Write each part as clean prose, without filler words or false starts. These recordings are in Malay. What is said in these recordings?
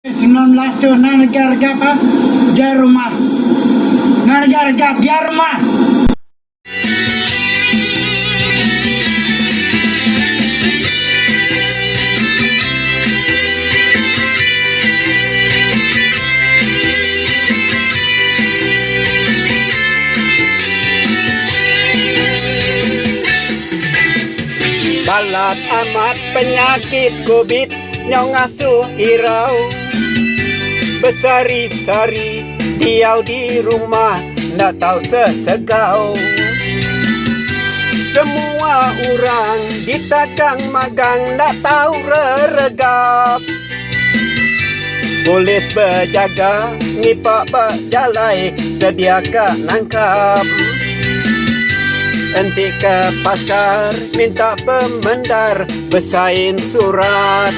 19 tu nanti apa di rumah di rumah. Balat amat penyakit COVID nyong ngasuh hirau, bersari-sari diau di rumah ndak tahu sesegau. Semua orang ditagang magang ndak tahu reregap. Polis berjaga ngipak berjalai sediaka nangkap. Enti ke pasar minta pemendar bersain surat.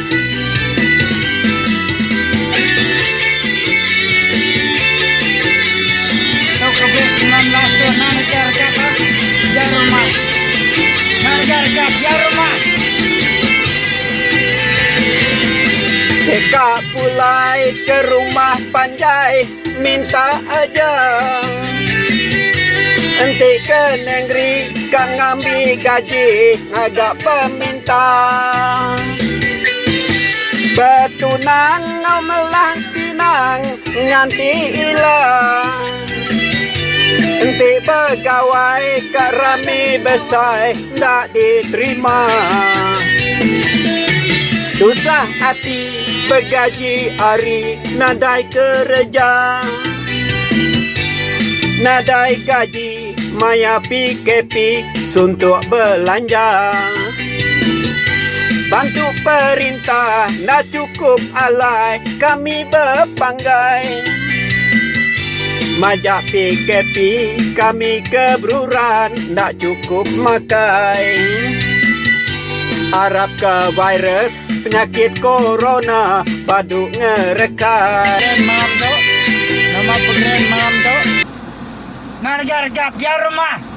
Kau COVID 19 tu nanti apa di rumah di rumah. Teka pulai ke rumah Panjai minta aja. Enti ke negeri kang ngambil gaji ngagak peminta. Betunang ngau melang pinang nganti ilang. Enti pegawai kak rami besar ndak diterima. Susah hati bergaji hari nadai kerja. Nadai gaji maya PKP suntuk belanja. Bantu perintah nak cukup alai kami berpanggai. Majak PKP kami kebruran nak cukup makai. Harap ke virus penyakit corona padu ngerekai. Malam tu nama pegawai malam tu nanti di rumah.